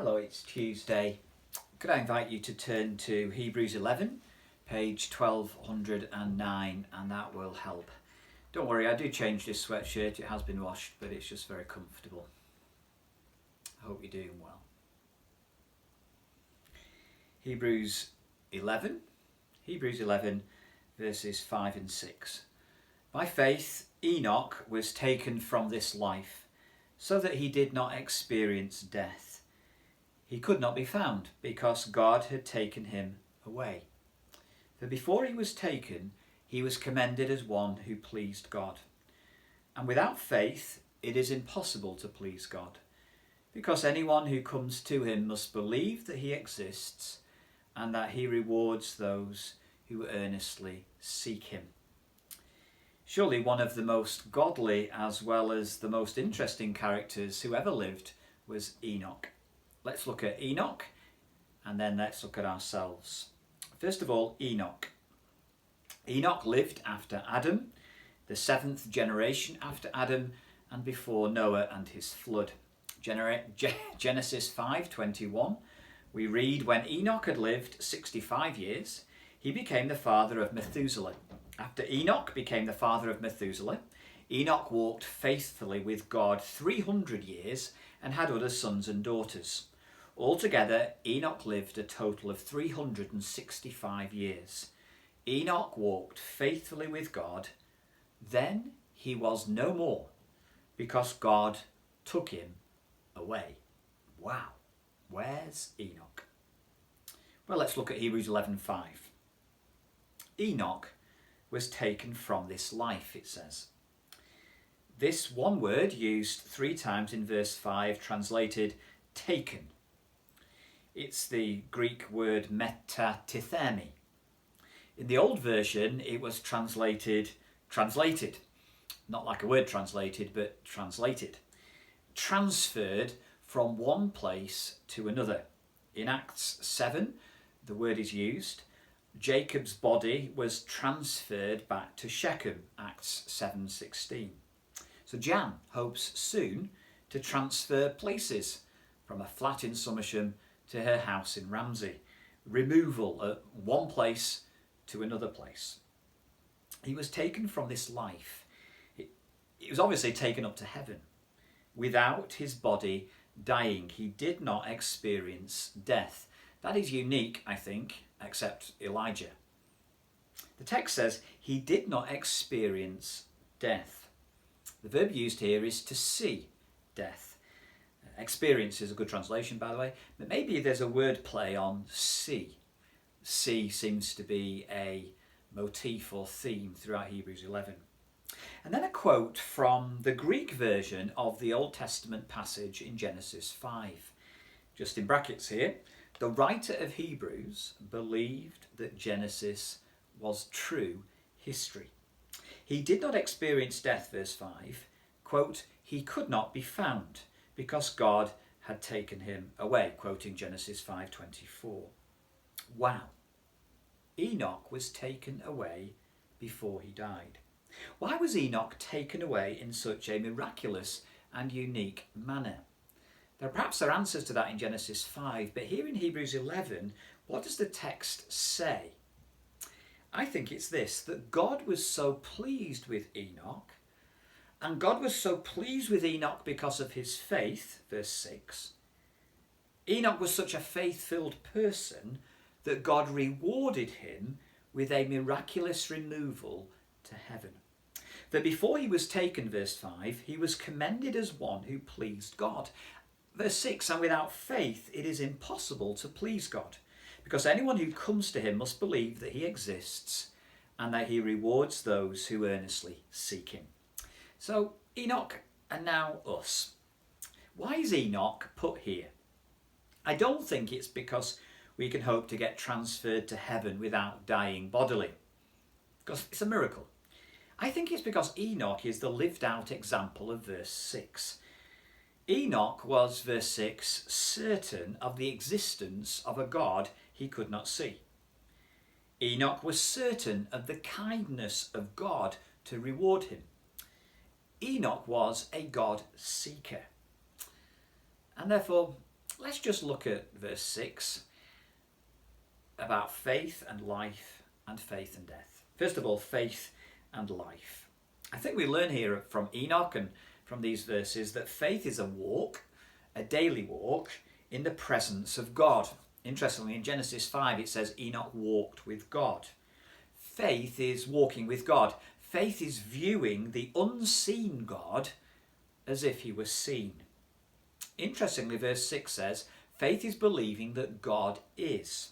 Hello, it's Tuesday. Could I invite you to turn to Hebrews 11, page 1209, and that will help. Don't worry, I do change this sweatshirt. It has been washed, but it's just very comfortable. I hope you're doing well. Hebrews 11, verses 5 and 6. By faith, Enoch was taken from this life, so that he did not experience death. He could not be found, because God had taken him away. For before he was taken, he was commended as one who pleased God. And without faith, it is impossible to please God, because anyone who comes to him must believe that he exists and that he rewards those who earnestly seek him. Surely one of the most godly as well as the most interesting characters who ever lived was Enoch. Let's look at Enoch and then let's look at ourselves. First of all, Enoch. Enoch lived after Adam, the seventh generation after Adam and before Noah and his flood. Genesis 5:21, we read, when Enoch had lived 65 years, he became the father of Methuselah. After Enoch became the father of Methuselah, Enoch walked faithfully with God 300 years and had other sons and daughters. Altogether, Enoch lived a total of 365 years. Enoch walked faithfully with God. Then he was no more, because God took him away. Wow, where's Enoch? Well, let's look at Hebrews 11:5. Enoch was taken from this life, it says. This one word used 3 times in verse 5, translated taken. It's the Greek word metatithemi. In the old version, it was translated, not like a word translated, but translated. Transferred from one place to another. In Acts 7, the word is used. Jacob's body was transferred back to Shechem, Acts 7:16. So Jan hopes soon to transfer places from a flat in Somersham to her house in Ramsey. Removal at one place to another place. He was taken from this life. He was obviously taken up to heaven. Without his body dying, he did not experience death. That is unique, I think, except Elijah. The text says he did not experience death. The verb used here is to see death. Experience is a good translation, by the way, but maybe there's a word play on see. See seems to be a motif or theme throughout Hebrews 11. And then a quote from the Greek version of the Old Testament passage in Genesis 5. Just in brackets here, the writer of Hebrews believed that Genesis was true history. He did not experience death, verse 5. Quote, he could not be found because God had taken him away, quoting Genesis 5:24. Wow. Enoch was taken away before he died. Why was Enoch taken away in such a miraculous and unique manner? Perhaps there are answers to that in Genesis 5, but here in Hebrews 11, what does the text say? I think it's this, that God was so pleased with Enoch, and God was so pleased with Enoch because of his faith, verse 6. Enoch was such a faith-filled person that God rewarded him with a miraculous removal to heaven. That before he was taken, verse 5, he was commended as one who pleased God. Verse 6, and without faith it is impossible to please God, because anyone who comes to him must believe that he exists and that he rewards those who earnestly seek him. So Enoch and now us. Why is Enoch put here? I don't think it's because we can hope to get transferred to heaven without dying bodily, because it's a miracle. I think it's because Enoch is the lived out example of verse 6. Enoch was, verse 6, certain of the existence of a God he could not see. Enoch was certain of the kindness of God to reward him. Enoch was a God seeker. And therefore, Let's just look at verse 6 about faith and life and faith and death. First of all, faith and life. I think we learn here from Enoch and from these verses that faith is a walk, a daily walk, in the presence of God. Interestingly, in Genesis 5 it says Enoch walked with God. Faith is walking with God. Faith is viewing the unseen God as if he was seen. Interestingly, verse 6 says, faith is believing that God is.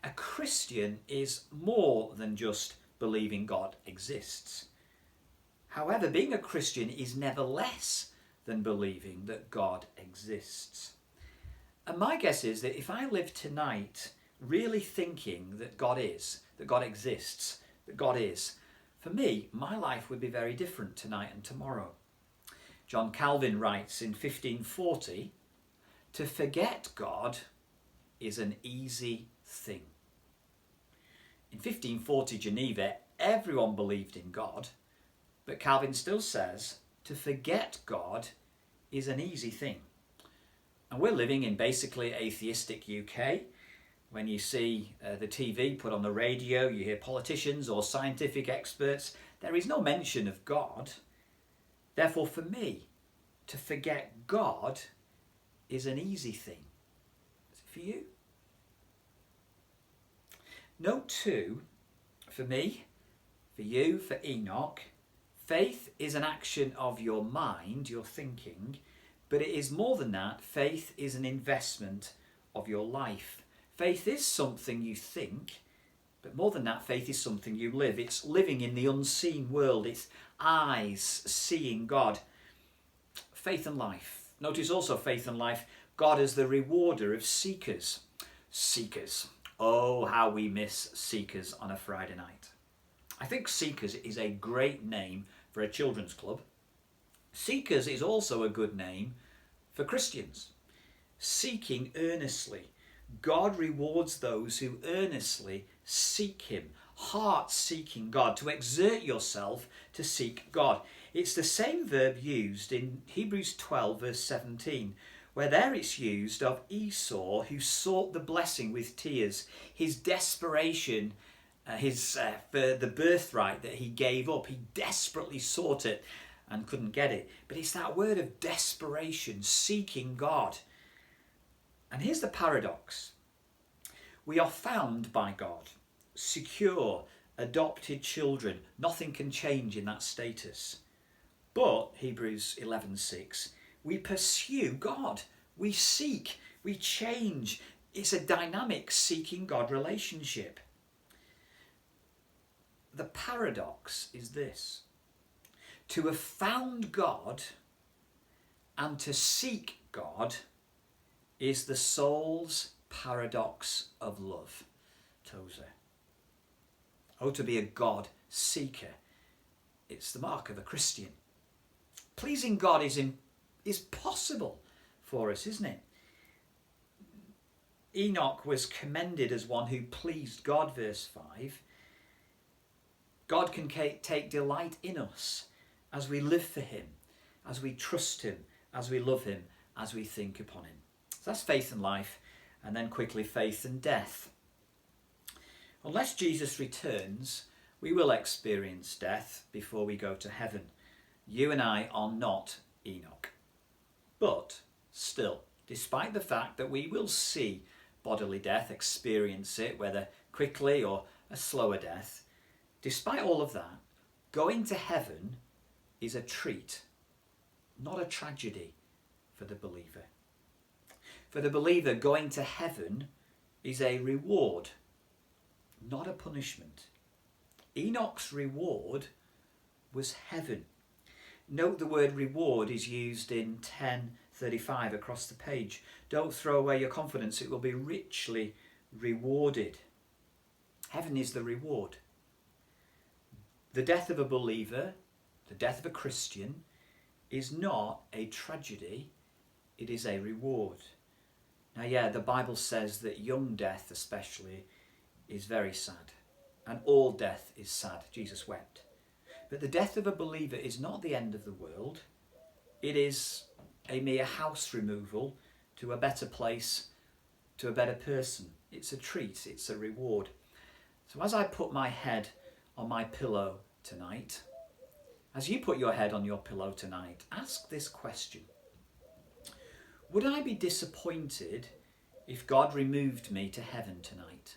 A Christian is more than just believing God exists. However, being a Christian is never less than believing that God exists. And my guess is that if I live tonight really thinking that God is, that God exists, that God is, for me, my life would be very different tonight and tomorrow. John Calvin writes in 1540, to forget God is an easy thing. In 1540 Geneva, everyone believed in God, but Calvin still says to forget God is an easy thing. And we're living in basically atheistic UK. When you see the TV put on the radio, you hear politicians or scientific experts, there is no mention of God. Therefore, for me, to forget God is an easy thing. Is it for you? Note 2, for me, for you, for Enoch, faith is an action of your mind, your thinking, but it is more than that. Faith is an investment of your life. Faith is something you think, but more than that, faith is something you live. It's living in the unseen world. It's eyes seeing God. Faith and life. Notice also faith and life, God as the rewarder of seekers. Seekers. Oh, how we miss Seekers on a Friday night. I think Seekers is a great name for a children's club. Seekers is also a good name for Christians. Seeking earnestly. God rewards those who earnestly seek him. Heart seeking God. To exert yourself to seek God. It's the same verb used in Hebrews 12 verse 17, where there it's used of Esau, who sought the blessing with tears. His desperation, for the birthright that he gave up, he desperately sought it and couldn't get it. But it's that word of desperation, seeking God. And here's the paradox. We are found by God, secure, adopted children. Nothing can change in that status. But, Hebrews 11:6, we pursue God. We seek. We change. It's a dynamic seeking God relationship. The paradox is this. To have found God and to seek God is the soul's paradox of love. Tozer. Oh, to be a God seeker. It's the mark of a Christian. Pleasing God is possible for us, isn't it? Enoch was commended as one who pleased God, verse 5. God can take delight in us as we live for him, as we trust him, as we love him, as we think upon him. So that's faith and life, and then quickly faith and death. Unless Jesus returns, we will experience death before we go to heaven. You and I are not Enoch. But still, despite the fact that we will see bodily death, experience it, whether quickly or a slower death, despite all of that, going to heaven is a treat, not a tragedy for the believer. For the believer, going to heaven is a reward, not a punishment. Enoch's reward was heaven. Note the word reward is used in 10:35 across the page. Don't throw away your confidence, it will be richly rewarded. Heaven is the reward. The death of a believer, the death of a Christian, is not a tragedy, it is a reward. Now, the Bible says that young death especially is very sad, and all death is sad. Jesus wept. But the death of a believer is not the end of the world. It is a mere house removal to a better place, to a better person. It's a treat, it's a reward. So as I put my head on my pillow tonight, as you put your head on your pillow tonight, ask this question. Would I be disappointed if God removed me to heaven tonight?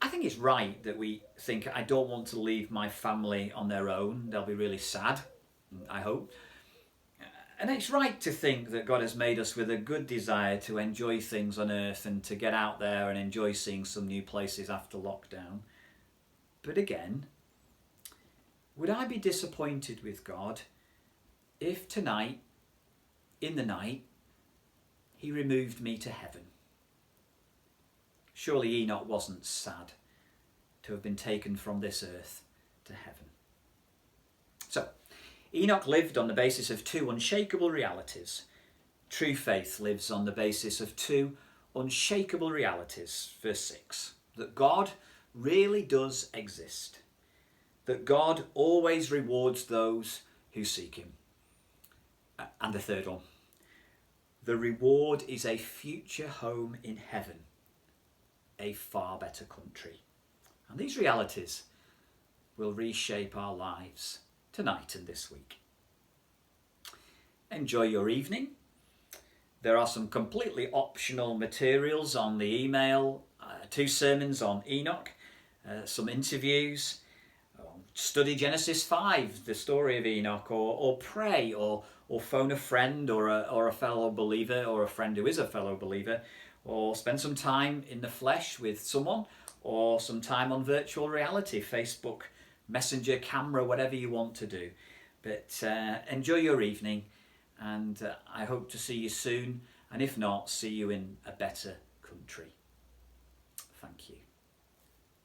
I think it's right that we think, I don't want to leave my family on their own. They'll be really sad, I hope. And it's right to think that God has made us with a good desire to enjoy things on earth and to get out there and enjoy seeing some new places after lockdown. But again, would I be disappointed with God if tonight, in the night, he removed me to heaven? Surely Enoch wasn't sad to have been taken from this earth to heaven. So, Enoch lived on the basis of two unshakable realities. True faith lives on the basis of two unshakable realities. Verse 6, that God really does exist, that God always rewards those who seek him. And the third one, the reward is a future home in heaven, a far better country. And these realities will reshape our lives tonight and this week. Enjoy your evening. There are some completely optional materials on the email, 2 sermons on Enoch, some interviews, study Genesis 5, the story of Enoch, or pray, or phone a friend or a fellow believer, or a friend who is a fellow believer, or spend some time in the flesh with someone, or some time on virtual reality, Facebook, Messenger, camera, whatever you want to do. But enjoy your evening, and I hope to see you soon, and if not, see you in a better country. Thank you.